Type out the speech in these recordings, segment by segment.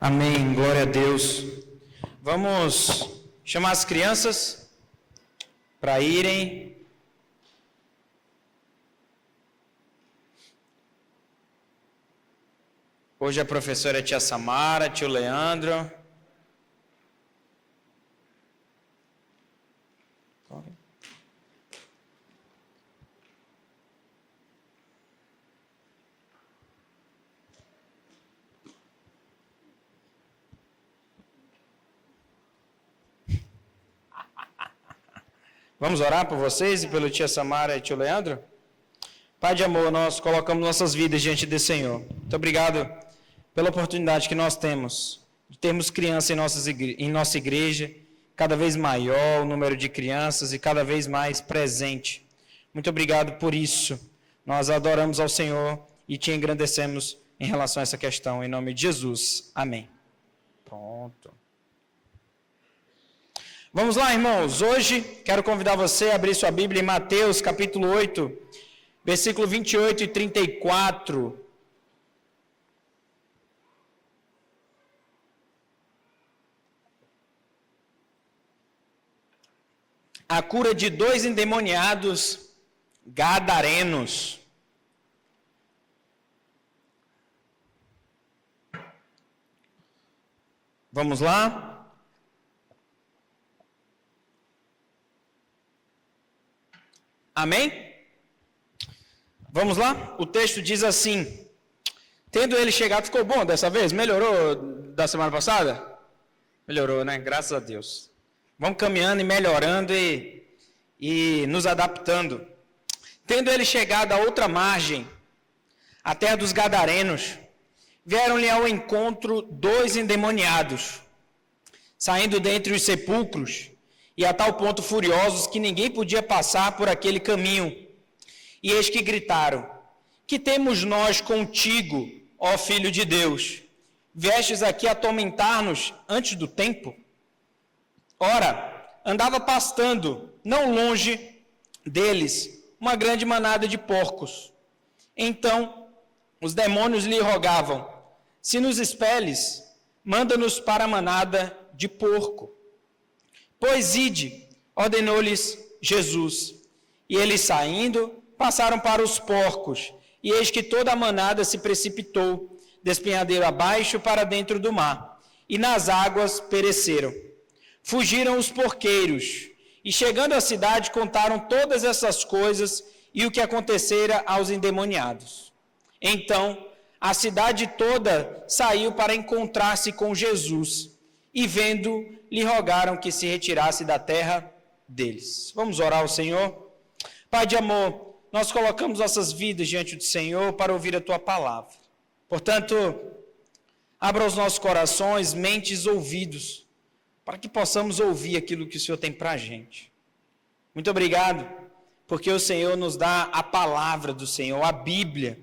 Amém, glória a Deus. Vamos chamar as crianças para irem. Hoje a professora é tia Samara, tio Leandro. Vamos orar por vocês e pelo tia Samara e tio Leandro? Pai de amor, nós colocamos nossas vidas diante do Senhor. Muito obrigado pela oportunidade que nós temos de termos crianças em nossa igreja, cada vez maior o número de crianças e cada vez mais presente. Muito obrigado por isso. Nós adoramos ao Senhor e te engrandecemos em relação a essa questão. Em nome de Jesus. Amém. Pronto. Vamos lá, irmãos. Hoje quero convidar você a abrir sua Bíblia em Mateus, capítulo 8, versículo 28 e 34. A cura de 2 endemoniados gadarenos. Vamos lá? Amém? Vamos lá? O texto diz assim: tendo ele chegado, ficou bom dessa vez? Melhorou da semana passada? Melhorou, né? Graças a Deus. Vamos caminhando e melhorando e nos adaptando. Tendo ele chegado a outra margem, a terra dos Gadarenos, vieram-lhe ao encontro 2 endemoniados, saindo dentre os sepulcros, e a tal ponto furiosos que ninguém podia passar por aquele caminho. E eis que gritaram: que temos nós contigo, ó Filho de Deus? Viestes aqui atormentar-nos antes do tempo? Ora, andava pastando, não longe deles, uma grande manada de porcos. Então, os demônios lhe rogavam: se nos expeles, manda-nos para a manada de porco. Pois ide, ordenou-lhes Jesus. E eles saindo, passaram para os porcos, e eis que toda a manada se precipitou, despenhadeiro abaixo para dentro do mar, e nas águas pereceram. Fugiram os porqueiros, e chegando à cidade contaram todas essas coisas e o que acontecera aos endemoniados. Então, a cidade toda saiu para encontrar-se com Jesus, e vendo, lhe rogaram que se retirasse da terra deles. Vamos orar ao Senhor? Pai de amor, nós colocamos nossas vidas diante do Senhor para ouvir a Tua palavra. Portanto, abra os nossos corações, mentes, ouvidos, para que possamos ouvir aquilo que o Senhor tem para a gente. Muito obrigado, porque o Senhor nos dá a palavra do Senhor, a Bíblia.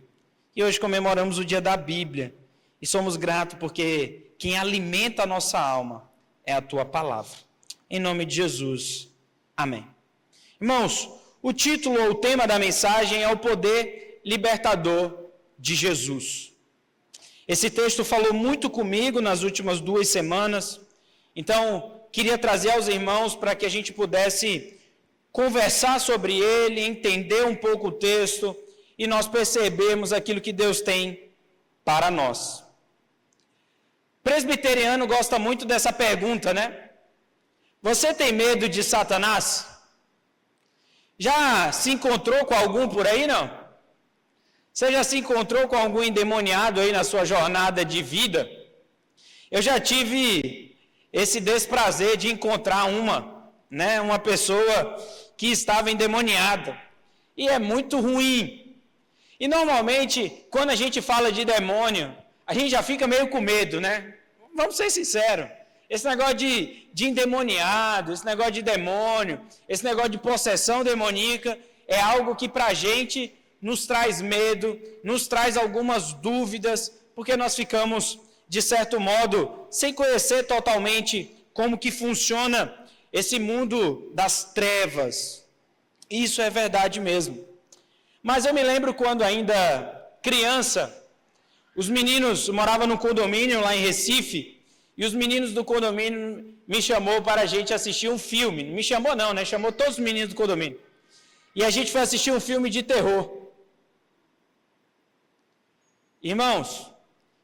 E hoje comemoramos o dia da Bíblia. E somos gratos porque quem alimenta a nossa alma é a Tua palavra. Em nome de Jesus. Amém. Irmãos, o título ou o tema da mensagem é o poder libertador de Jesus. Esse texto falou muito comigo nas últimas 2 semanas. Então, queria trazer aos irmãos para que a gente pudesse conversar sobre ele, entender um pouco o texto e nós percebermos aquilo que Deus tem para nós. Presbiteriano gosta muito dessa pergunta, né? Você tem medo de Satanás? Já se encontrou com algum por aí, não? Você já se encontrou com algum endemoniado aí na sua jornada de vida? Eu já tive esse desprazer de encontrar uma pessoa que estava endemoniada. E é muito ruim. E normalmente, quando a gente fala de demônio, a gente já fica meio com medo, né? Vamos ser sinceros. Esse negócio de endemoniado, esse negócio de demônio, esse negócio de possessão demoníaca, é algo que para a gente nos traz medo, nos traz algumas dúvidas, porque nós ficamos, de certo modo, sem conhecer totalmente como que funciona esse mundo das trevas. Isso é verdade mesmo. Mas eu me lembro quando ainda criança, Os meninos moravam num condomínio lá em Recife, e os meninos do condomínio me chamou para a gente assistir um filme. Não me chamou não, né? Chamou todos os meninos do condomínio. E a gente foi assistir um filme de terror. Irmãos,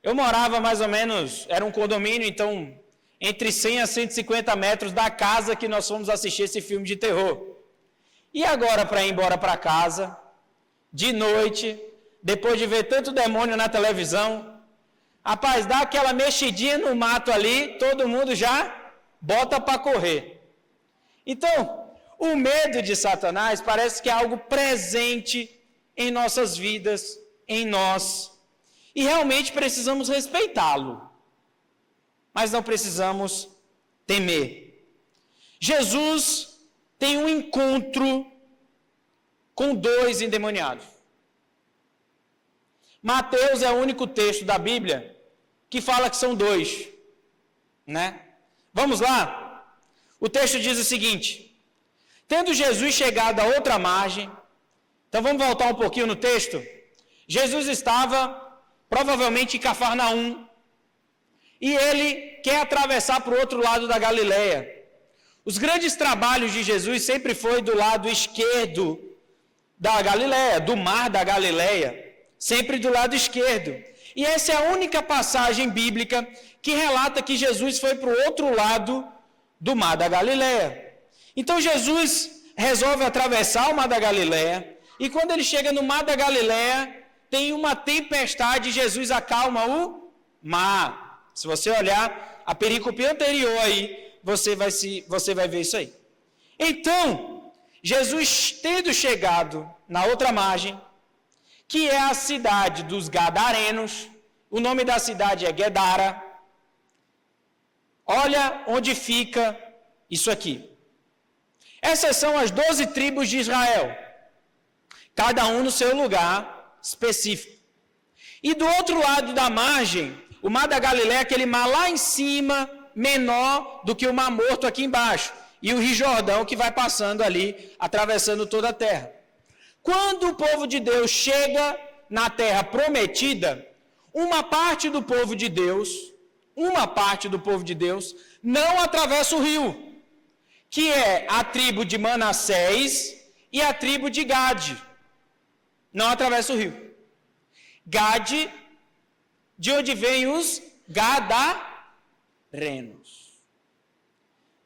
eu morava mais ou menos, era um condomínio, então, entre 100 a 150 metros da casa que nós fomos assistir esse filme de terror. E agora, para ir embora para casa, de noite, depois de ver tanto demônio na televisão, rapaz, dá aquela mexidinha no mato ali, todo mundo já bota para correr. Então, o medo de Satanás parece que é algo presente em nossas vidas, em nós, e realmente precisamos respeitá-lo, mas não precisamos temer. Jesus tem um encontro com 2 endemoniados. Mateus é o único texto da Bíblia que fala que são 2, né? Vamos lá? O texto diz o seguinte: tendo Jesus chegado à outra margem, então vamos voltar um pouquinho no texto. Jesus estava provavelmente em Cafarnaum, e ele quer atravessar para o outro lado da Galileia. Os grandes trabalhos de Jesus sempre foi do lado esquerdo da Galileia, do mar da Galileia, sempre do lado esquerdo. E essa é a única passagem bíblica que relata que Jesus foi para o outro lado do mar da Galileia. Então Jesus resolve atravessar o mar da Galileia, e quando ele chega no mar da Galileia, tem uma tempestade, Jesus acalma o mar. Se você olhar a perícope anterior aí, você vai ver isso aí. Então, Jesus tendo chegado na outra margem, que é a cidade dos Gadarenos, o nome da cidade é Guedara. Olha onde fica isso aqui. Essas são as 12 tribos de Israel, cada um no seu lugar específico. E do outro lado da margem, o mar da Galileia, aquele mar lá em cima, menor do que o Mar Morto aqui embaixo, e o Rio Jordão que vai passando ali, atravessando toda a terra. Quando o povo de Deus chega na terra prometida, uma parte do povo de Deus não atravessa o rio, que é a tribo de Manassés e a tribo de Gade. Não atravessa o rio. Gade, de onde vem os Gadarenos.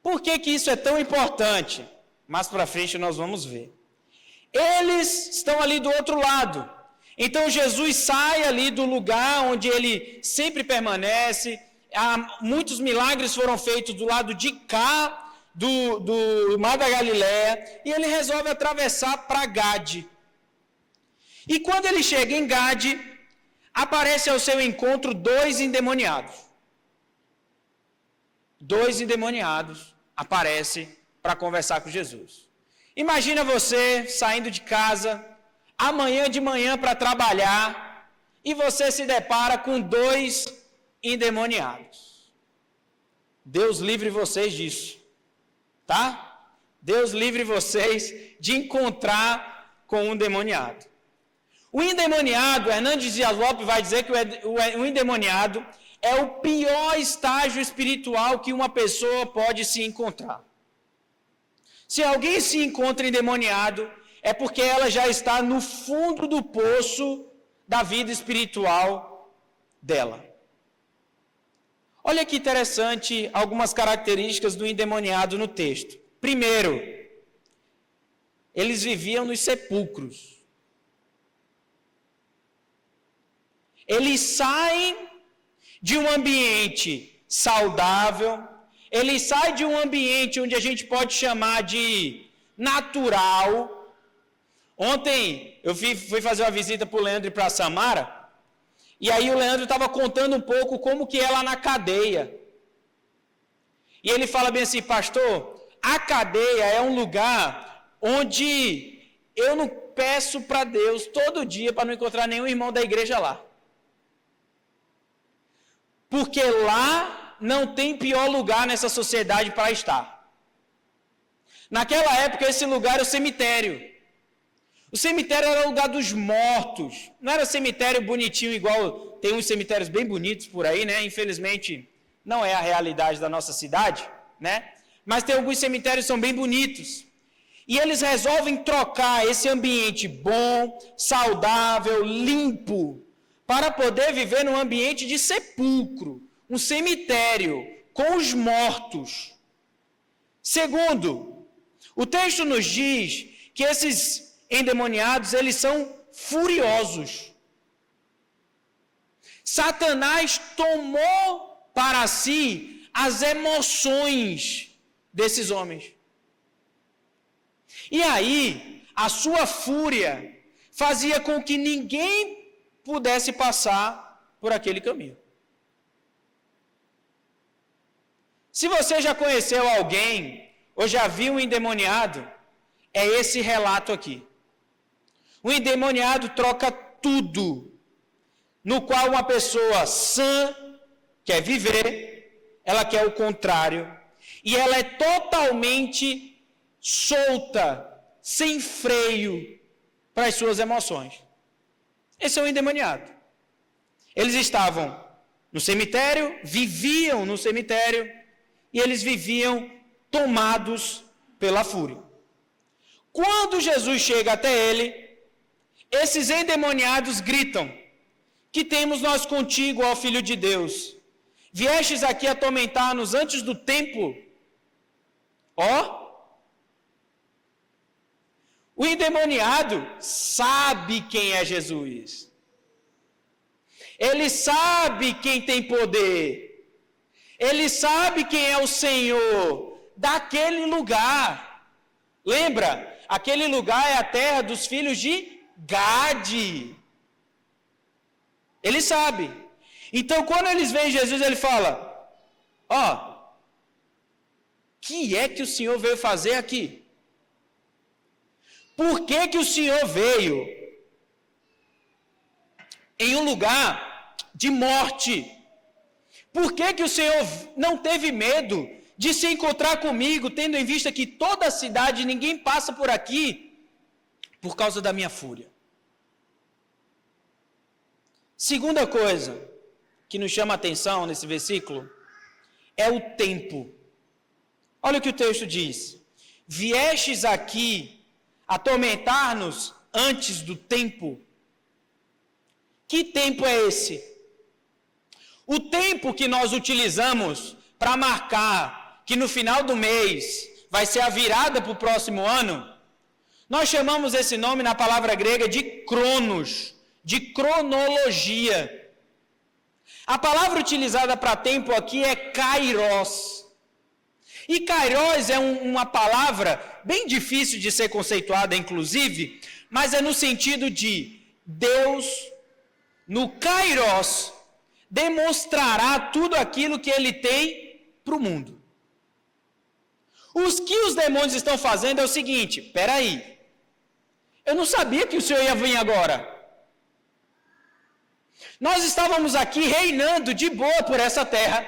Por que isso é tão importante? Mais para frente nós vamos ver. Eles estão ali do outro lado. Então Jesus sai ali do lugar onde ele sempre permanece. Muitos milagres foram feitos do lado de cá do Mar da Galileia, e ele resolve atravessar para Gade. E quando ele chega em Gade, aparece ao seu encontro 2 endemoniados. 2 endemoniados aparecem para conversar com Jesus. Imagina você saindo de casa, amanhã de manhã para trabalhar, e você se depara com 2 endemoniados. Deus livre vocês disso, tá? Deus livre vocês de encontrar com um endemoniado. O endemoniado, Hernandes Dias Lopes vai dizer que o endemoniado é o pior estágio espiritual que uma pessoa pode se encontrar. Se alguém se encontra endemoniado, é porque ela já está no fundo do poço da vida espiritual dela. Olha que interessante algumas características do endemoniado no texto. Primeiro, eles viviam nos sepulcros. Eles saem de um ambiente saudável, eles saem de um ambiente onde a gente pode chamar de natural. Ontem eu fui fazer uma visita para o Leandro e para a Samara, e aí o Leandro estava contando um pouco como que é lá na cadeia. E ele fala bem assim: pastor, a cadeia é um lugar onde eu não peço para Deus todo dia para não encontrar nenhum irmão da igreja lá. Porque lá não tem pior lugar nessa sociedade para estar. Naquela época, esse lugar era o cemitério. O cemitério era o lugar dos mortos. Não era cemitério bonitinho igual tem uns cemitérios bem bonitos por aí, né? Infelizmente, não é a realidade da nossa cidade, né? Mas tem alguns cemitérios que são bem bonitos. E eles resolvem trocar esse ambiente bom, saudável, limpo, para poder viver num ambiente de sepulcro, um cemitério com os mortos. Segundo, o texto nos diz que esses endemoniados, eles são furiosos. Satanás tomou para si as emoções desses homens. E aí, a sua fúria fazia com que ninguém pudesse passar por aquele caminho. Se você já conheceu alguém, ou já viu um endemoniado, é esse relato aqui. O endemoniado troca tudo, no qual uma pessoa sã quer viver, ela quer o contrário, e ela é totalmente solta, sem freio para as suas emoções. Esse é o endemoniado. Eles estavam no cemitério, viviam no cemitério, e eles viviam tomados pela fúria. Quando Jesus chega até ele, esses endemoniados gritam: que temos nós contigo, ó Filho de Deus? Viestes aqui atormentar-nos antes do tempo? O endemoniado sabe quem é Jesus. Ele sabe quem tem poder. Ele sabe quem é o Senhor daquele lugar. Lembra? Aquele lugar é a terra dos filhos de Gade. Ele sabe. Então, quando eles veem Jesus, ele fala: que é que o Senhor veio fazer aqui? Por que que o Senhor veio em um lugar de morte? Por que que o Senhor não teve medo de se encontrar comigo, tendo em vista que toda a cidade, ninguém passa por aqui, por causa da minha fúria? Segunda coisa que nos chama a atenção nesse versículo é o tempo. Olha o que o texto diz: viestes aqui atormentar-nos antes do tempo. Que tempo é esse? O tempo que nós utilizamos para marcar que no final do mês vai ser a virada para o próximo ano, nós chamamos esse nome na palavra grega de cronos, de cronologia. A palavra utilizada para tempo aqui é kairos. E kairos é uma palavra bem difícil de ser conceituada, inclusive, mas é no sentido de Deus, no kairos, demonstrará tudo aquilo que ele tem para o mundo. O que os demônios estão fazendo é o seguinte: peraí, eu não sabia que o Senhor ia vir agora. Nós estávamos aqui reinando de boa por essa terra.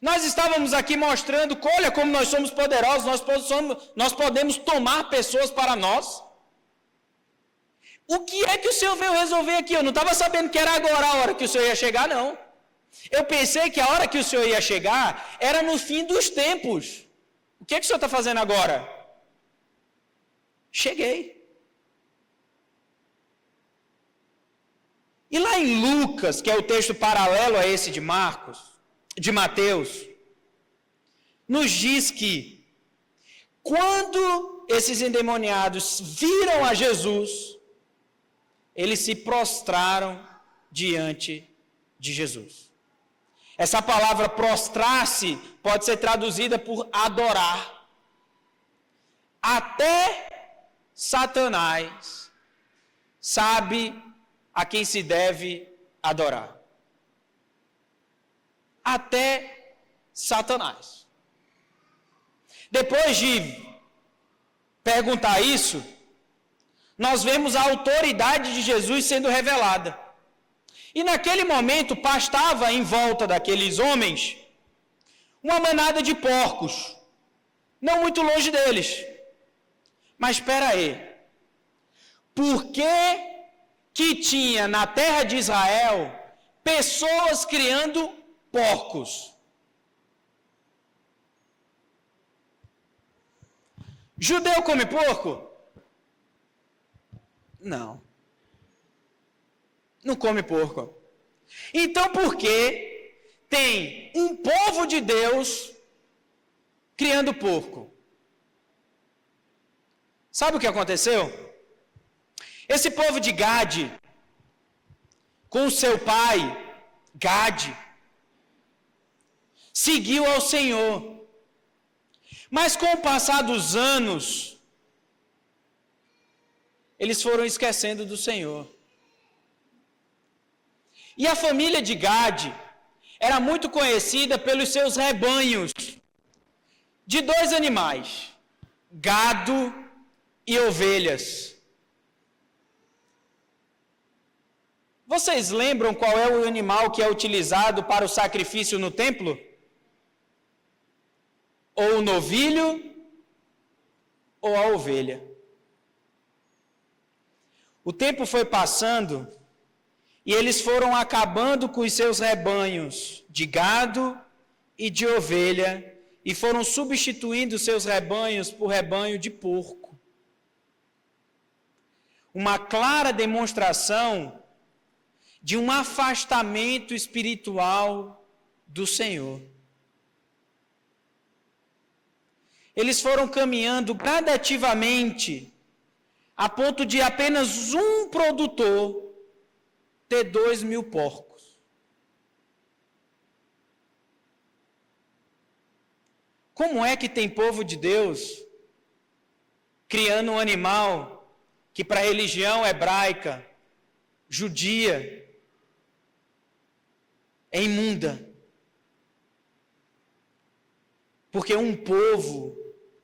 Nós estávamos aqui mostrando, olha como nós somos poderosos, nós podemos tomar pessoas para nós. O que é que o Senhor veio resolver aqui? Eu não estava sabendo que era agora a hora que o Senhor ia chegar, não. Eu pensei que a hora que o Senhor ia chegar era no fim dos tempos. O que é que o Senhor está fazendo agora? Cheguei. E lá em Lucas, que é o texto paralelo a esse de Mateus, nos diz que quando esses endemoniados viram a Jesus, eles se prostraram diante de Jesus. Essa palavra prostrar-se pode ser traduzida por adorar. Até Satanás sabe a quem se deve adorar. Até Satanás. Depois de perguntar isso, nós vemos a autoridade de Jesus sendo revelada. E naquele momento pastava em volta daqueles homens uma manada de porcos, não muito longe deles. Mas espera aí, por que tinha na terra de Israel pessoas criando porcos. Judeu come porco? Não. Não come porco. Então por que tem um povo de Deus criando porco? Sabe o que aconteceu? Esse povo de Gade, com o seu pai, Gade, seguiu ao Senhor. Mas com o passar dos anos, eles foram esquecendo do Senhor. E a família de Gade era muito conhecida pelos seus rebanhos de 2 animais, gado e ovelhas. Vocês lembram qual é o animal que é utilizado para o sacrifício no templo? Ou o novilho, ou a ovelha. O tempo foi passando e eles foram acabando com os seus rebanhos de gado e de ovelha e foram substituindo seus rebanhos por rebanho de porco. Uma clara demonstração de um afastamento espiritual do Senhor. Eles foram caminhando gradativamente a ponto de apenas um produtor ter 2.000 porcos. Como é que tem povo de Deus criando um animal que para a religião hebraica, judia, é imunda? Porque um povo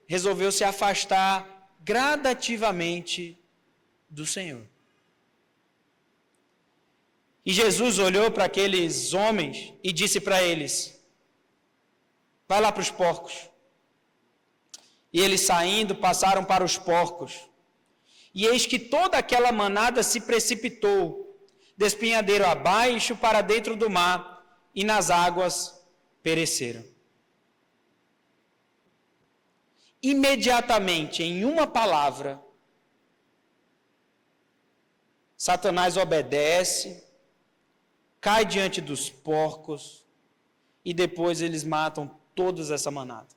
resolveu se afastar gradativamente do Senhor. E Jesus olhou para aqueles homens e disse para eles: vai lá para os porcos. E eles saindo passaram para os porcos. E eis que toda aquela manada se precipitou, despenhadeiro abaixo para dentro do mar, e nas águas pereceram. Imediatamente, em uma palavra, Satanás obedece, cai diante dos porcos e depois eles matam toda essa manada.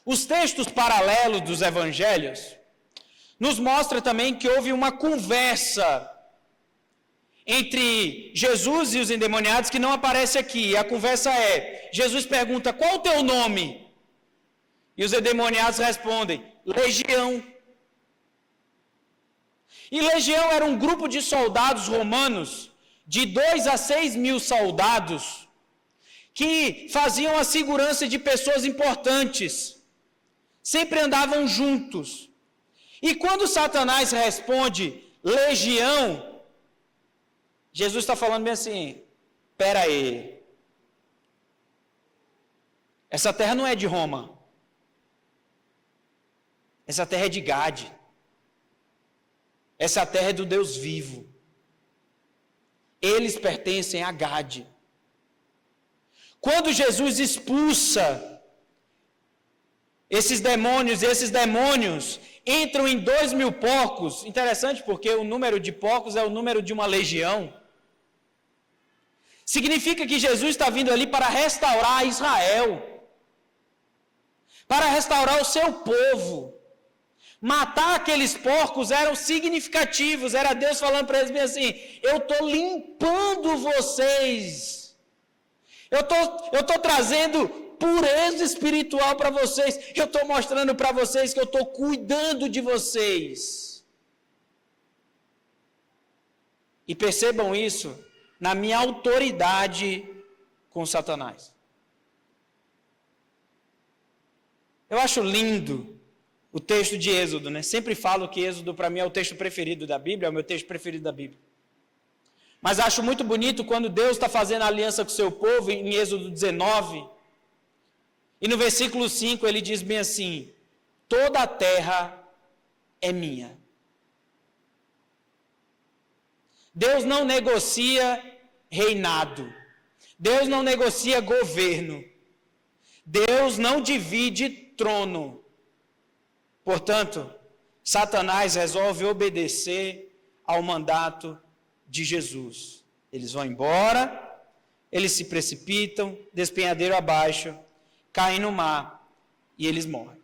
Os textos paralelos dos evangelhos nos mostram também que houve uma conversa entre Jesus e os endemoniados que não aparece aqui. A conversa é: Jesus pergunta, qual o teu nome? E os endemoniados respondem, Legião. E Legião era um grupo de soldados romanos, de 2 a 6 mil soldados, que faziam a segurança de pessoas importantes, sempre andavam juntos. E quando Satanás responde, Legião, Jesus está falando bem assim, espera aí, essa terra não é de Roma, essa terra é de Gade, essa terra é do Deus vivo, eles pertencem a Gade. Quando Jesus expulsa esses demônios entram em 2.000 porcos, interessante porque o número de porcos é o número de uma legião, significa que Jesus está vindo ali para restaurar Israel, para restaurar o seu povo. Matar aqueles porcos eram significativos, era Deus falando para eles bem assim, eu estou limpando vocês, eu estou trazendo pureza espiritual para vocês, eu estou mostrando para vocês que eu estou cuidando de vocês. E percebam isso na minha autoridade com Satanás. Eu acho lindo o texto de Êxodo, né? Sempre falo que Êxodo para mim é o texto preferido da Bíblia, é o meu texto preferido da Bíblia. Mas acho muito bonito quando Deus está fazendo aliança com o seu povo, em Êxodo 19, e no versículo 5 ele diz bem assim, toda a terra é minha. Deus não negocia reinado. Deus não negocia governo. Deus não divide trono. Portanto, Satanás resolve obedecer ao mandato de Jesus. Eles vão embora, eles se precipitam, despenhadeiro abaixo, caem no mar e eles morrem.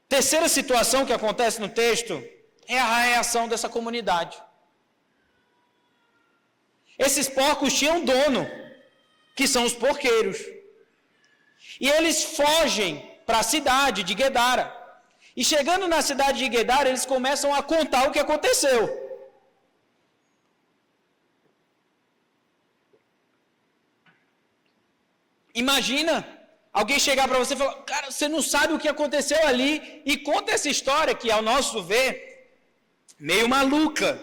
Terceira situação que acontece no texto é a reação dessa comunidade. Esses porcos tinham dono, que são os porqueiros. E eles fogem para a cidade de Guedara. E chegando na cidade de Guedara, eles começam a contar o que aconteceu. Imagina alguém chegar para você e falar, cara, você não sabe o que aconteceu ali, e conta essa história que, ao nosso ver, meio maluca.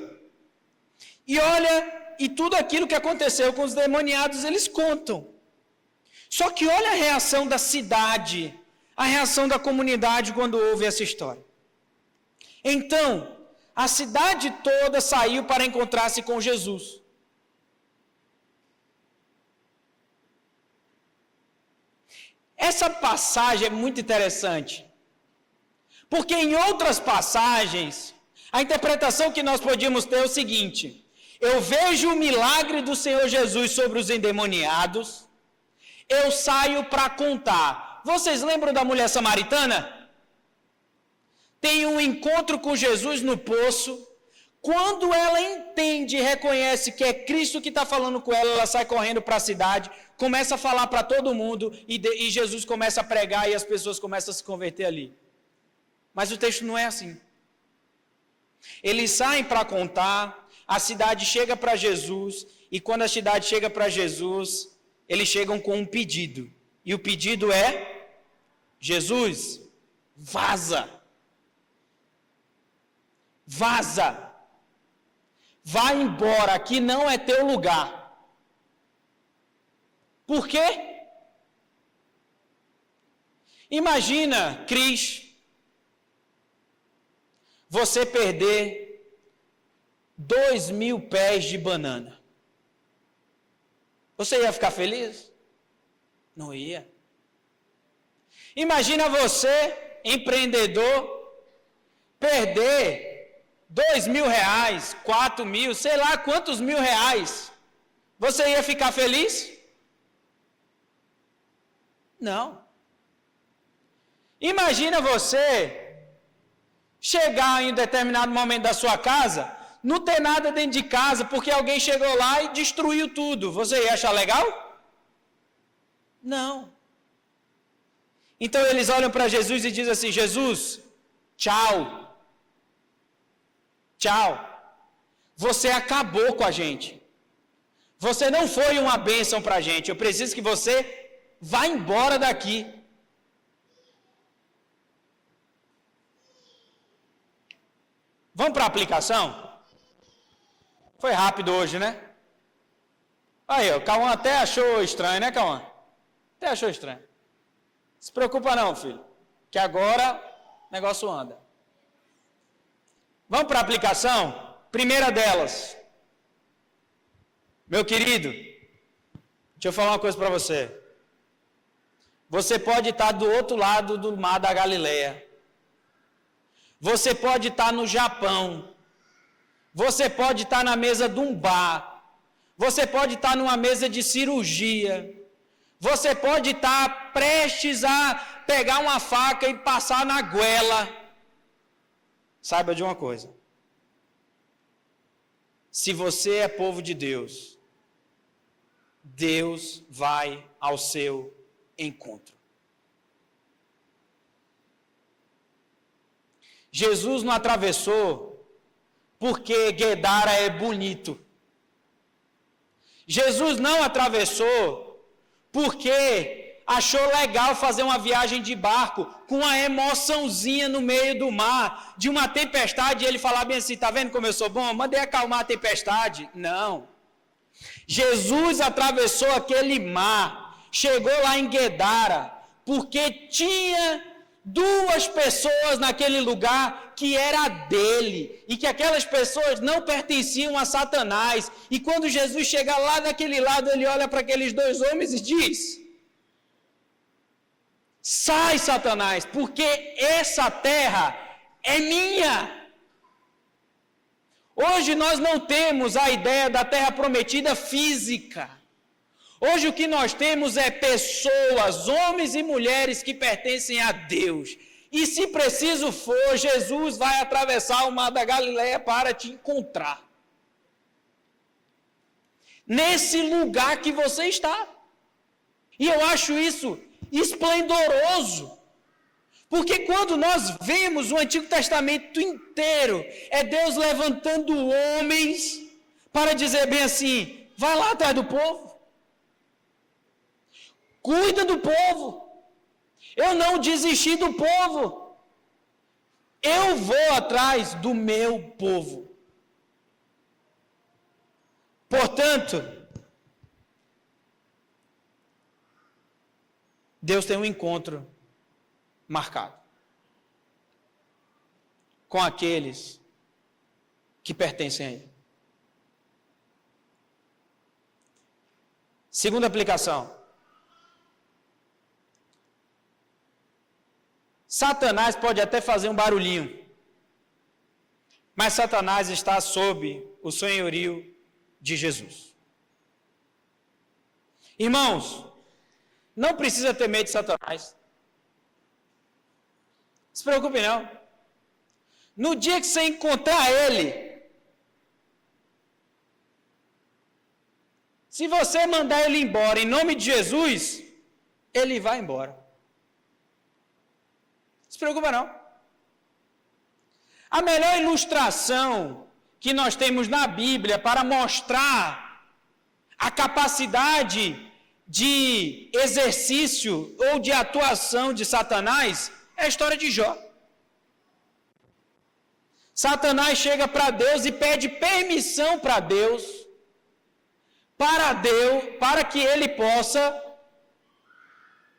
E olha, e tudo aquilo que aconteceu com os demoniados, eles contam. Só que olha a reação da cidade, a reação da comunidade quando ouve essa história. Então, a cidade toda saiu para encontrar-se com Jesus. Essa passagem é muito interessante, porque em outras passagens, a interpretação que nós podíamos ter é o seguinte: eu vejo o milagre do Senhor Jesus sobre os endemoniados, eu saio para contar. Vocês lembram da mulher samaritana? Tem um encontro com Jesus no poço. Quando ela entende e reconhece que é Cristo que está falando com ela, ela sai correndo para a cidade, começa a falar para todo mundo, e Jesus começa a pregar e as pessoas começam a se converter ali. Mas o texto não é assim. Eles saem para contar, a cidade chega para Jesus, e quando a cidade chega para Jesus, eles chegam com um pedido. E o pedido é: Jesus, vaza. Vaza. Vai embora, aqui não é teu lugar. Por quê? Imagina, Cris, você perder 2.000 pés de banana. Você ia ficar feliz? Não ia. Imagina você, empreendedor, perder 2.000 reais, 4.000, sei lá quantos mil reais. Você ia ficar feliz? Não. Imagina você chegar em determinado momento da sua casa, não ter nada dentro de casa, porque alguém chegou lá e destruiu tudo. Você ia achar legal? Não. Então eles olham para Jesus e dizem assim: Jesus, tchau. Tchau. Você acabou com a gente. Você não foi uma bênção para a gente. Eu preciso que você vá embora daqui. Vamos para a aplicação? Foi rápido hoje, né? Aí, o Cauã até achou estranho, né, Cauã? Até achou estranho. Se preocupa não, filho, que agora o negócio anda. Vamos para a aplicação? Primeira delas. Meu querido, deixa eu falar uma coisa para você. Você pode estar do outro lado do mar da Galileia. Você pode estar no Japão. Você pode estar na mesa de um bar. Você pode estar numa mesa de cirurgia. Você pode estar prestes a pegar uma faca e passar na goela. Saiba de uma coisa: se você é povo de Deus, Deus vai ao seu encontro. Jesus não atravessou porque Guedara é bonito. Jesus não atravessou porque achou legal fazer uma viagem de barco com uma emoçãozinha no meio do mar, de uma tempestade, e ele falar bem assim: tá vendo como eu sou bom? Mandei acalmar a tempestade. Não. Jesus atravessou aquele mar, chegou lá em Guedara, porque tinha 2 pessoas naquele lugar que era dele e que aquelas pessoas não pertenciam a Satanás. E quando Jesus chega lá naquele lado, ele olha para aqueles dois homens e diz: sai, Satanás, porque essa terra é minha. Hoje nós não temos a ideia da terra prometida física. Hoje o que nós temos é pessoas, homens e mulheres que pertencem a Deus. E se preciso for, Jesus vai atravessar o mar da Galileia para te encontrar. Nesse lugar que você está. E eu acho isso esplendoroso. Porque quando nós vemos o Antigo Testamento inteiro, é Deus levantando homens para dizer bem assim: vai lá atrás do povo. Cuida do povo. Eu não desisti do povo. Eu vou atrás do meu povo. Portanto, Deus tem um encontro marcado com aqueles que pertencem a Ele. Segunda aplicação. Satanás pode até fazer um barulhinho, mas Satanás está sob o senhorio de Jesus. Irmãos, não precisa ter medo de Satanás. Não se preocupe não. No dia que você encontrar ele, se você mandar ele embora em nome de Jesus, ele vai embora. Não se preocupa não. A melhor ilustração que nós temos na Bíblia para mostrar a capacidade de exercício ou de atuação de Satanás é a história de Jó. Satanás chega para Deus e pede permissão para Deus, para que ele possa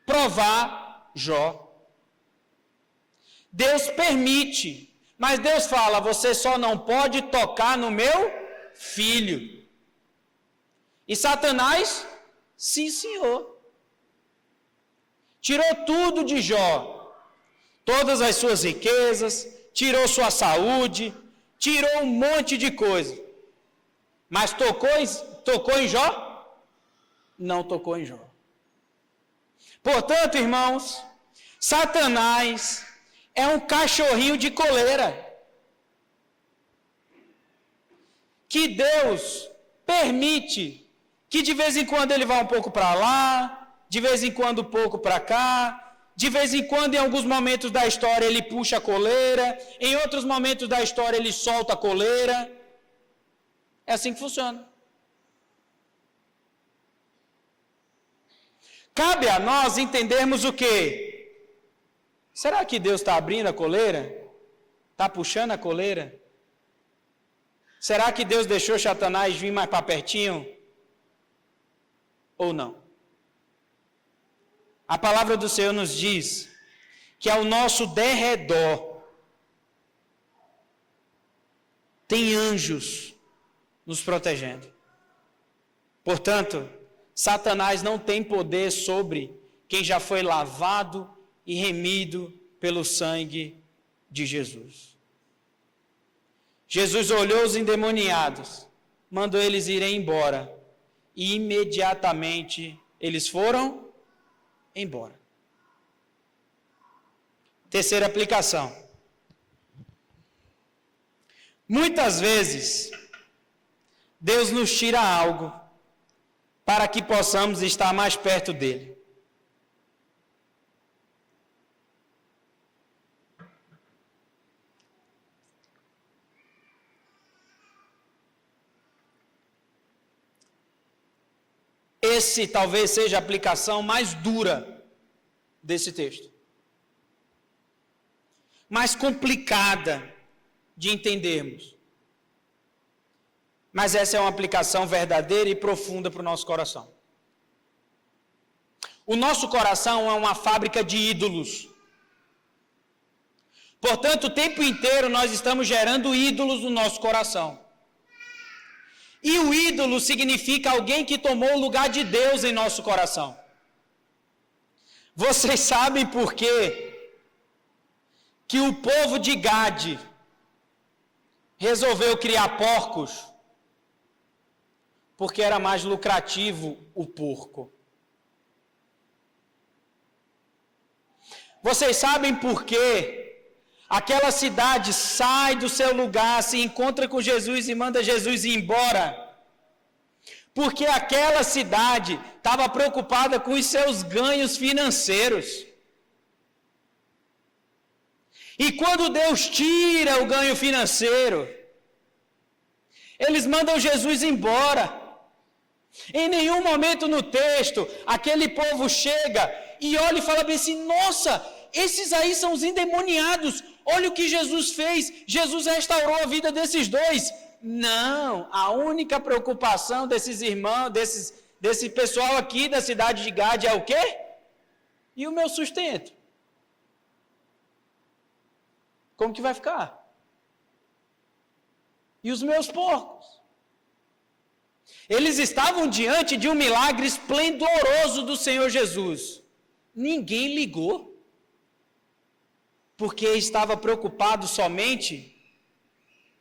provar Jó. Deus permite, mas Deus fala: você só não pode tocar no meu filho. E Satanás, sim senhor, tirou tudo de Jó, todas as suas riquezas, tirou sua saúde, tirou um monte de coisa. Mas tocou em Jó? Não tocou em Jó. Portanto, irmãos, Satanás é um cachorrinho de coleira que Deus permite que de vez em quando ele vá um pouco para lá, de vez em quando um pouco para cá, de vez em quando, em alguns momentos da história, ele puxa a coleira, em outros momentos da história, ele solta a coleira. É assim que funciona. Cabe a nós entendermos o quê? Será que Deus está abrindo a coleira? Está puxando a coleira? Será que Deus deixou Satanás vir mais para pertinho? Ou não? A palavra do Senhor nos diz que ao nosso derredor tem anjos nos protegendo. Portanto, Satanás não tem poder sobre quem já foi lavado e remido pelo sangue de Jesus. Jesus olhou os endemoniados, mandou eles irem embora, e imediatamente eles foram embora. Terceira aplicação. Muitas vezes, Deus nos tira algo para que possamos estar mais perto dele. Esse talvez seja a aplicação mais dura desse texto. Mais complicada de entendermos. Mas essa é uma aplicação verdadeira e profunda para o nosso coração. O nosso coração é uma fábrica de ídolos. Portanto, o tempo inteiro nós estamos gerando ídolos no nosso coração. E o ídolo significa alguém que tomou o lugar de Deus em nosso coração. Vocês sabem por quê que o povo de Gade resolveu criar porcos? Porque era mais lucrativo o porco. Vocês sabem por quê? Aquela cidade sai do seu lugar, se encontra com Jesus e manda Jesus ir embora. Porque aquela cidade estava preocupada com os seus ganhos financeiros. E quando Deus tira o ganho financeiro, eles mandam Jesus embora. Em nenhum momento no texto, aquele povo chega e olha e fala bem assim: nossa, esses aí são os endemoniados, olha o que Jesus fez, Jesus restaurou a vida desses dois. Não, a única preocupação desses irmãos, desse pessoal aqui da cidade de Gade é o quê? E o meu sustento? Como que vai ficar? E os meus porcos? Eles estavam diante de um milagre esplendoroso do Senhor Jesus. Ninguém ligou. Porque estava preocupado somente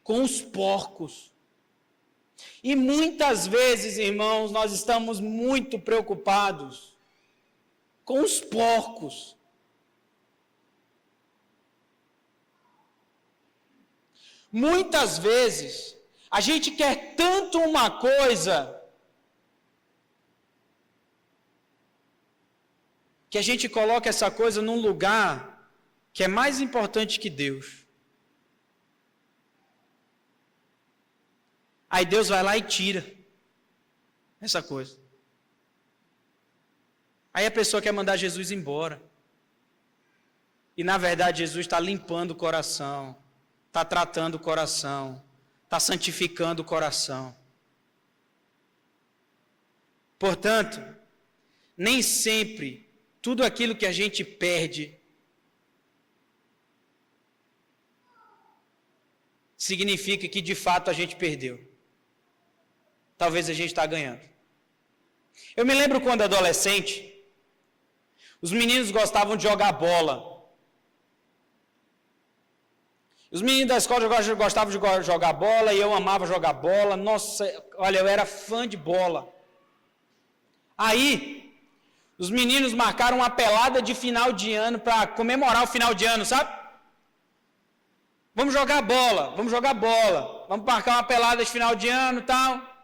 com os porcos. E muitas vezes, irmãos, nós estamos muito preocupados com os porcos. Muitas vezes, a gente quer tanto uma coisa que a gente coloca essa coisa num lugar que é mais importante que Deus. Aí Deus vai lá e tira essa coisa. Aí a pessoa quer mandar Jesus embora. E na verdade Jesus está limpando o coração, está tratando o coração, está santificando o coração. Portanto, nem sempre tudo aquilo que a gente perde significa que de fato a gente perdeu. Talvez a gente está ganhando. Eu me lembro quando adolescente, os meninos gostavam de jogar bola. Os meninos da escola gostavam de jogar bola e eu amava jogar bola. Nossa, olha, eu era fã de bola. Aí, os meninos marcaram uma pelada de final de ano para comemorar o final de ano, sabe? Vamos jogar bola, vamos marcar uma pelada de final de ano e tal.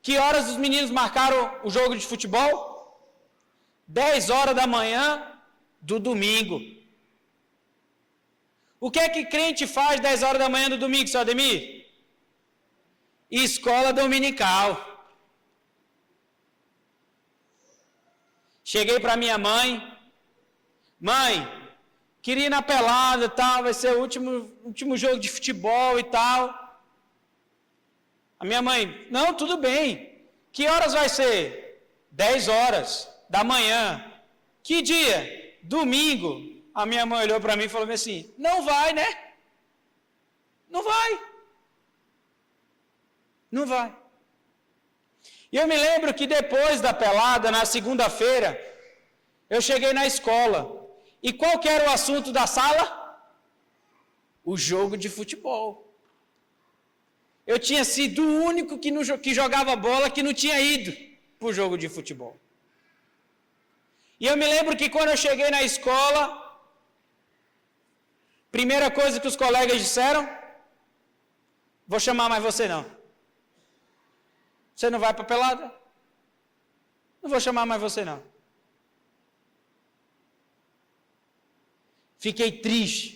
Que horas os meninos marcaram o jogo de futebol? 10 horas da manhã do domingo. O que é que crente faz 10 horas da manhã do domingo, seu Ademir? Escola dominical. Cheguei para minha mãe, queria ir na pelada e tal, vai ser o último jogo de futebol e tal. A minha mãe, não, tudo bem. Que horas vai ser? 10 horas da manhã. Que dia? Domingo. A minha mãe olhou para mim e falou assim, não vai, né? Não vai. Não vai. E eu me lembro que depois da pelada, na segunda-feira, eu cheguei na escola. E qual que era o assunto da sala? O jogo de futebol. Eu tinha sido o único que jogava bola que não tinha ido para o jogo de futebol. E eu me lembro que quando eu cheguei na escola, primeira coisa que os colegas disseram, vou chamar mais você não. Você não vai para a pelada? Não vou chamar mais você não. Fiquei triste.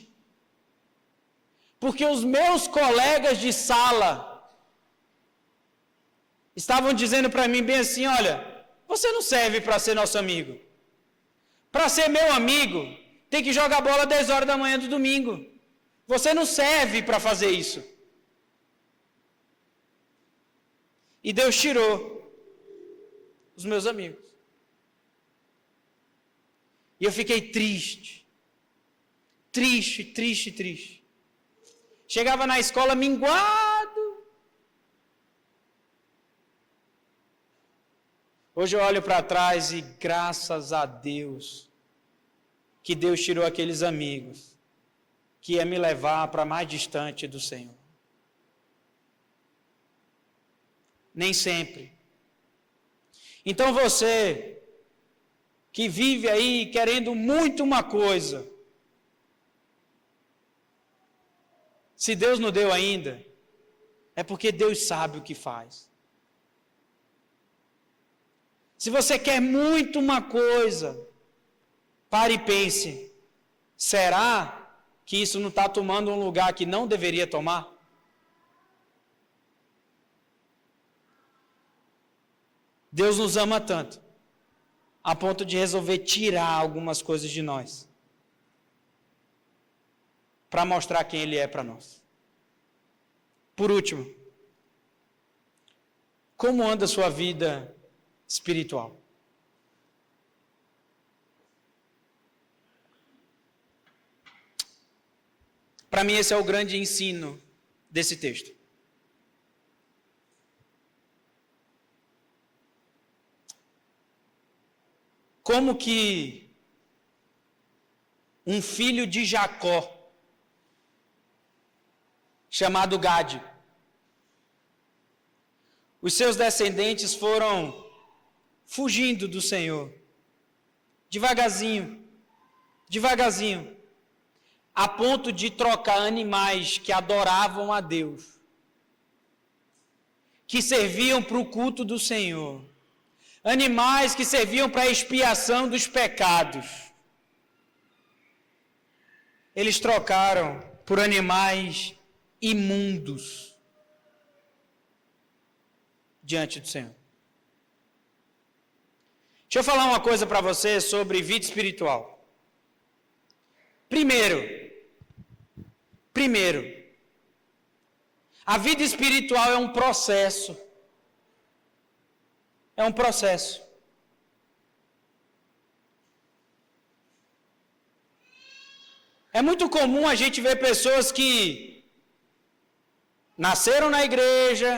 Porque os meus colegas de sala estavam dizendo para mim bem assim, olha, você não serve para ser nosso amigo. Para ser meu amigo, tem que jogar bola 10 horas da manhã do domingo. Você não serve para fazer isso. E Deus tirou os meus amigos. E eu fiquei triste. Triste, triste, triste. Chegava na escola minguado. Hoje eu olho para trás e graças a Deus que Deus tirou aqueles amigos que ia me levar para mais distante do Senhor. Nem sempre. Então você que vive aí querendo muito uma coisa, se Deus não deu ainda, é porque Deus sabe o que faz. Se você quer muito uma coisa, pare e pense, será que isso não está tomando um lugar que não deveria tomar? Deus nos ama tanto, a ponto de resolver tirar algumas coisas de nós, para mostrar quem Ele é para nós. Por último, como anda a sua vida espiritual? Para mim esse é o grande ensino desse texto. Como que um filho de Jacó, chamado Gade, os seus descendentes foram fugindo do Senhor, devagarzinho, devagarzinho, a ponto de trocar animais que adoravam a Deus, que serviam para o culto do Senhor, animais que serviam para a expiação dos pecados. Eles trocaram por animais imundos diante do Senhor. Deixa eu falar uma coisa para você sobre vida espiritual. Primeiro, a vida espiritual é um processo. É um processo. É muito comum a gente ver pessoas que nasceram na igreja,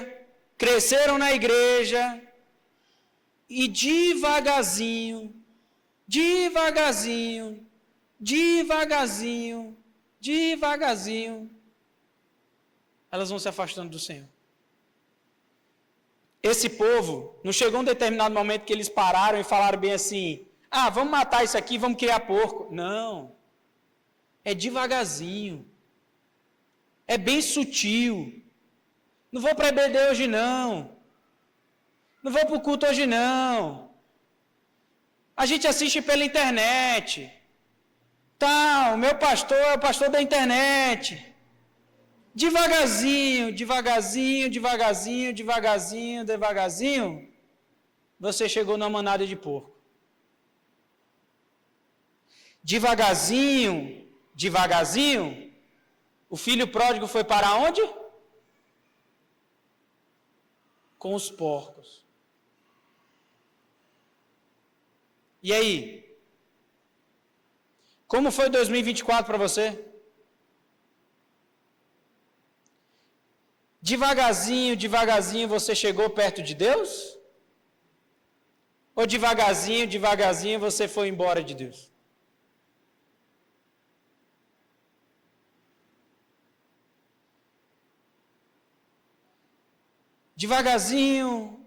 cresceram na igreja e devagarzinho, elas vão se afastando do Senhor. Esse povo, não chegou um determinado momento que eles pararam e falaram bem assim, vamos matar isso aqui, vamos criar porco. Não, é devagarzinho, é bem sutil. Não vou para a EBD hoje não vou para o culto hoje não, a gente assiste pela internet, o meu pastor é o pastor da internet. Devagarzinho, você chegou numa manada de porco. Devagarzinho, o filho pródigo foi para onde? Com os porcos. E aí? Como foi 2024 para você? Devagarzinho você chegou perto de Deus? Ou devagarzinho você foi embora de Deus? Devagarzinho,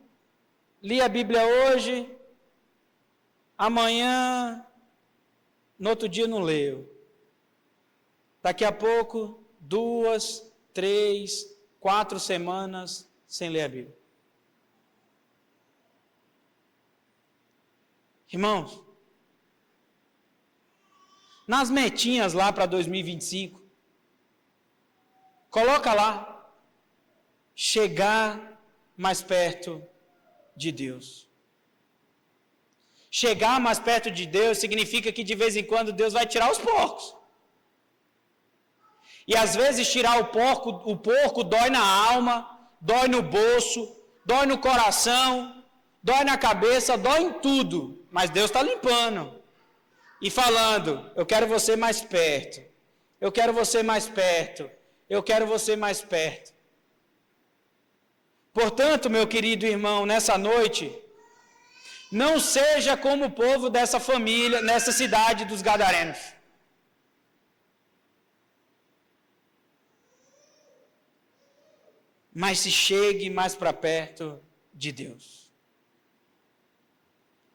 li a Bíblia hoje, amanhã, no outro dia não leio. Daqui a pouco, 2, 3, 4 semanas sem ler a Bíblia. Irmãos, nas metinhas lá para 2025, coloca lá, chegar mais perto de Deus. Chegar mais perto de Deus significa que de vez em quando Deus vai tirar os porcos. E às vezes tirar o porco dói na alma, dói no bolso, dói no coração, dói na cabeça, dói em tudo. Mas Deus está limpando e falando, eu quero você mais perto. Eu quero você mais perto. Eu quero você mais perto. Portanto, meu querido irmão, nessa noite, não seja como o povo dessa família, nessa cidade dos Gadarenos. Mas se chegue mais para perto de Deus.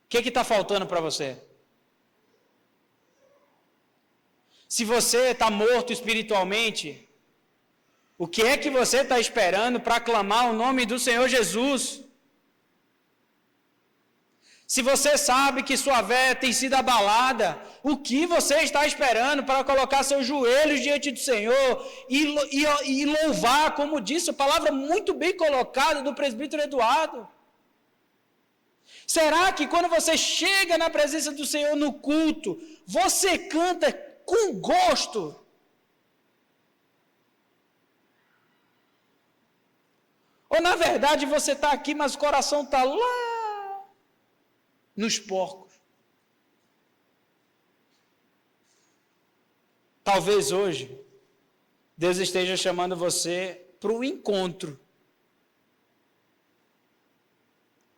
O que está faltando para você? Se você está morto espiritualmente, o que é que você está esperando para clamar o nome do Senhor Jesus? Se você sabe que sua fé tem sido abalada, o que você está esperando para colocar seus joelhos diante do Senhor e louvar, como disse, a palavra muito bem colocada do presbítero Eduardo? Será que quando você chega na presença do Senhor no culto, você canta com gosto? Ou na verdade você está aqui, mas o coração está lá nos porcos? Talvez hoje Deus esteja chamando você para o encontro.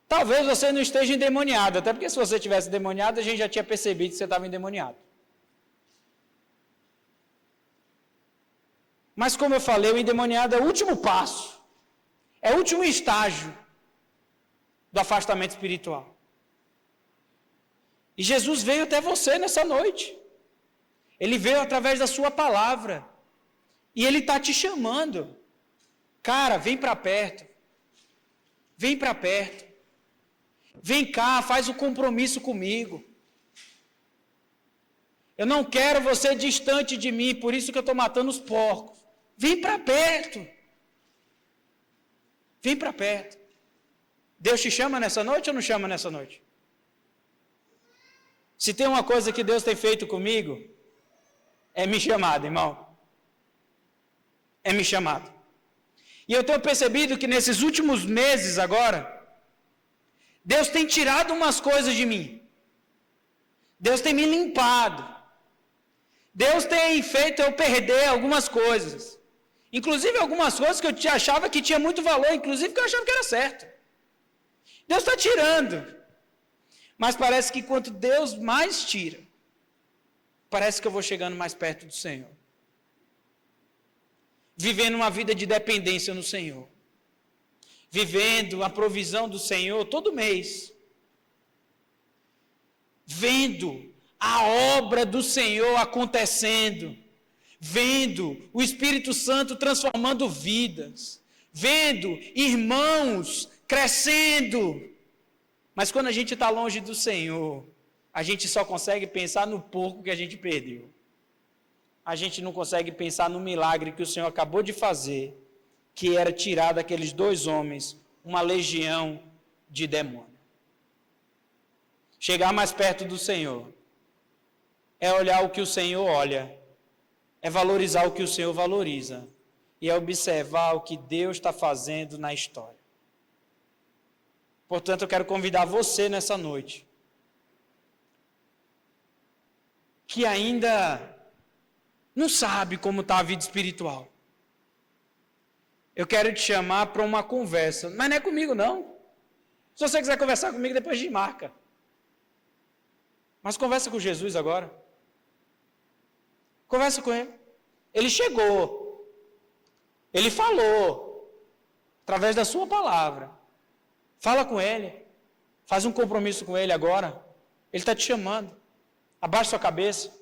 Talvez você não esteja endemoniado, até porque se você tivesse endemoniado, a gente já tinha percebido que você estava endemoniado. Mas como eu falei, o endemoniado é o último passo, é o último estágio do afastamento espiritual. E Jesus veio até você nessa noite. Ele veio através da sua palavra. E Ele está te chamando. Cara, vem para perto. Vem para perto. Vem cá, faz o compromisso comigo. Eu não quero você distante de mim, por isso que eu estou matando os porcos. Vem para perto. Vem para perto. Deus te chama nessa noite ou não chama nessa noite? Se tem uma coisa que Deus tem feito comigo, é me chamado, irmão. É me chamado. E eu tenho percebido que nesses últimos meses agora, Deus tem tirado umas coisas de mim. Deus tem me limpado. Deus tem feito eu perder algumas coisas. Inclusive algumas coisas que eu achava que tinha muito valor, inclusive que eu achava que era certo. Deus está tirando. Mas parece que quanto Deus mais tira, parece que eu vou chegando mais perto do Senhor. Vivendo uma vida de dependência no Senhor. Vivendo a provisão do Senhor todo mês. Vendo a obra do Senhor acontecendo. Vendo o Espírito Santo transformando vidas. Vendo irmãos crescendo. Mas quando a gente está longe do Senhor, a gente só consegue pensar no pouco que a gente perdeu. A gente não consegue pensar no milagre que o Senhor acabou de fazer, que era tirar daqueles 2 homens uma legião de demônios. Chegar mais perto do Senhor é olhar o que o Senhor olha, é valorizar o que o Senhor valoriza e é observar o que Deus está fazendo na história. Portanto, eu quero convidar você nessa noite, que ainda não sabe como está a vida espiritual. Eu quero te chamar para uma conversa, mas não é comigo não. Se você quiser conversar comigo, depois de marca. Mas conversa com Jesus agora. Conversa com Ele. Ele chegou. Ele falou. Através da sua palavra. Fala com Ele. Faz um compromisso com Ele agora. Ele está te chamando. Abaixe sua cabeça.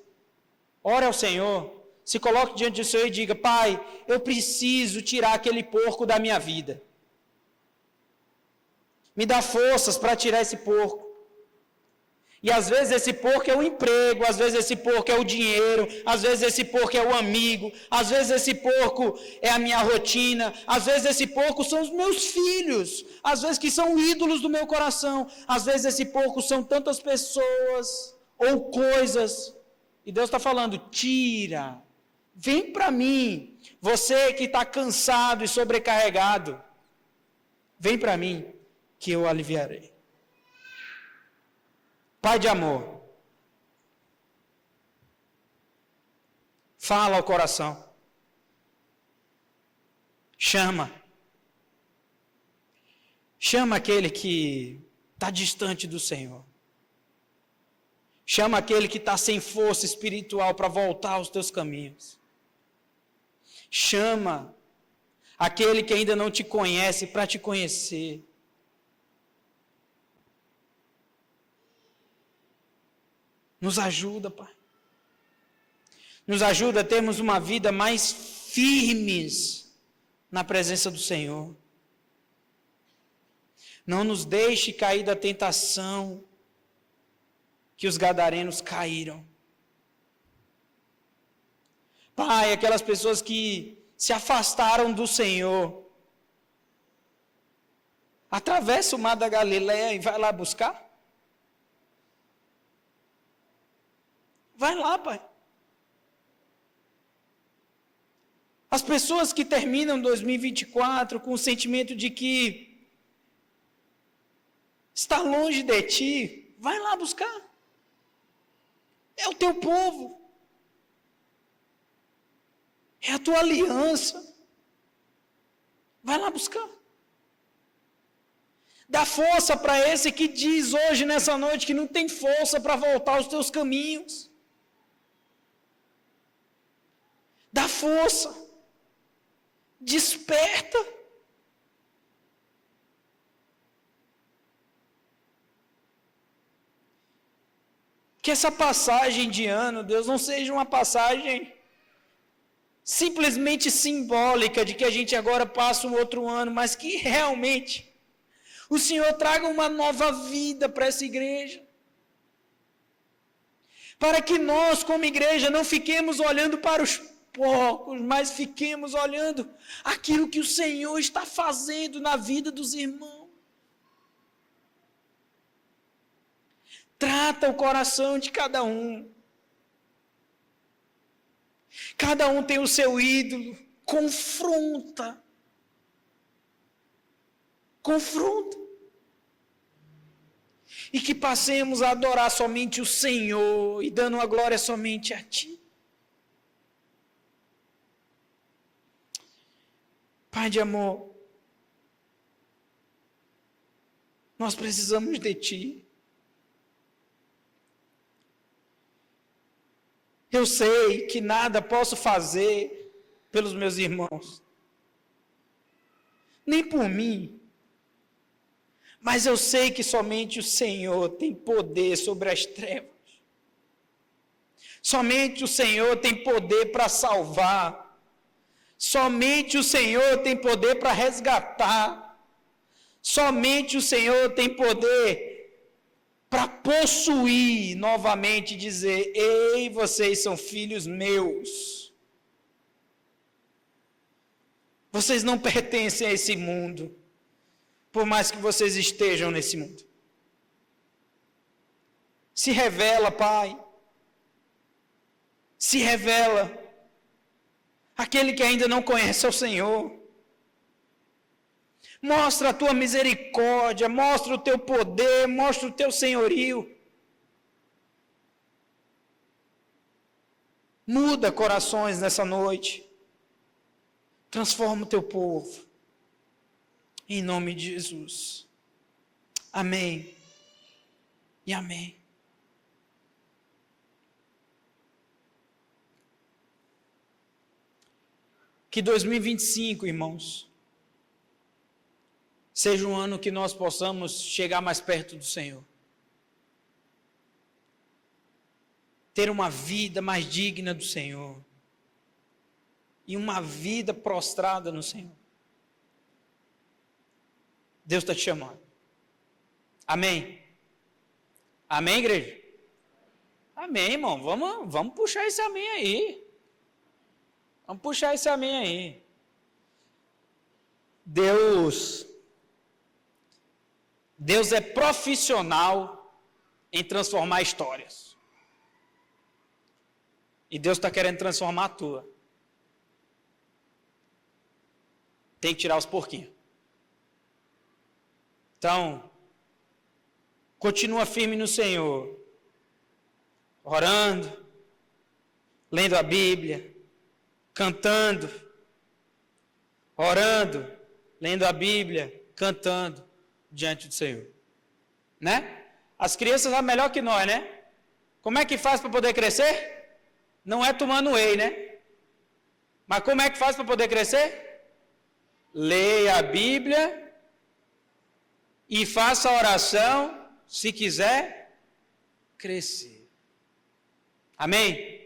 Ore ao Senhor. Se coloque diante do Senhor e diga: Pai, eu preciso tirar aquele porco da minha vida. Me dá forças para tirar esse porco. E às vezes esse porco é o emprego, às vezes esse porco é o dinheiro, às vezes esse porco é o amigo, às vezes esse porco é a minha rotina, às vezes esse porco são os meus filhos, às vezes que são ídolos do meu coração, às vezes esse porco são tantas pessoas ou coisas. E Deus está falando: tira, vem para mim, você que está cansado e sobrecarregado, vem para mim que eu aliviarei. Pai de amor, Fala ao coração. Chama. Chama aquele que está distante do Senhor. Chama aquele que está sem força espiritual para voltar aos teus caminhos. Chama aquele que ainda não te conhece para te conhecer. Nos ajuda, Pai. Nos ajuda a termos uma vida mais firmes na presença do Senhor. Não nos deixe cair da tentação que os gadarenos caíram. Pai, aquelas pessoas que se afastaram do Senhor, atravessa o mar da Galileia e vai lá buscar. Vai lá, Pai. As pessoas que terminam 2024 com o sentimento de que está longe de ti, vai lá buscar. É o teu povo. É a tua aliança. Vai lá buscar. Dá força para esse que diz hoje, nessa noite, que não tem força para voltar aos teus caminhos. Dá força. Desperta. Que essa passagem de ano, Deus, não seja uma passagem simplesmente simbólica de que a gente agora passa um outro ano, mas que realmente o Senhor traga uma nova vida para essa igreja. Para que nós, como igreja, não fiquemos olhando para os porcos, mas fiquemos olhando aquilo que o Senhor está fazendo na vida dos irmãos. Trata o coração de cada um. Cada um tem o seu ídolo. Confronta. Confronta. E que passemos a adorar somente o Senhor e dando a glória somente a Ti. Pai de amor, nós precisamos de Ti. Eu sei que nada posso fazer pelos meus irmãos, nem por mim, mas eu sei que somente o Senhor tem poder sobre as trevas. Somente o Senhor tem poder para salvar. Somente o Senhor tem poder para resgatar. Somente o Senhor tem poder para possuir novamente, dizer: ei, vocês são filhos meus. Vocês não pertencem a esse mundo, por mais que vocês estejam nesse mundo. Se revela, Pai. Se revela. Aquele que ainda não conhece ao Senhor. Mostra a tua misericórdia, mostra o teu poder, mostra o teu senhorio. Muda corações nessa noite. Transforma o teu povo. Em nome de Jesus. Amém. E amém. Que 2025, irmãos, seja um ano que nós possamos chegar mais perto do Senhor. Ter uma vida mais digna do Senhor. E uma vida prostrada no Senhor. Deus está te chamando. Amém? Amém, igreja? Amém, irmão. Vamos puxar esse amém aí. Vamos puxar esse amém aí. Deus é profissional em transformar histórias. E Deus está querendo transformar a tua. Tem que tirar os porquinhos. Então, continua firme no Senhor. Orando, lendo a Bíblia, cantando, orando, lendo a Bíblia, cantando diante do Senhor. Né? As crianças são melhor que nós, né? Como é que faz para poder crescer? Não é tomando whey, né? Mas como é que faz para poder crescer? Leia a Bíblia e faça a oração, se quiser crescer. Amém?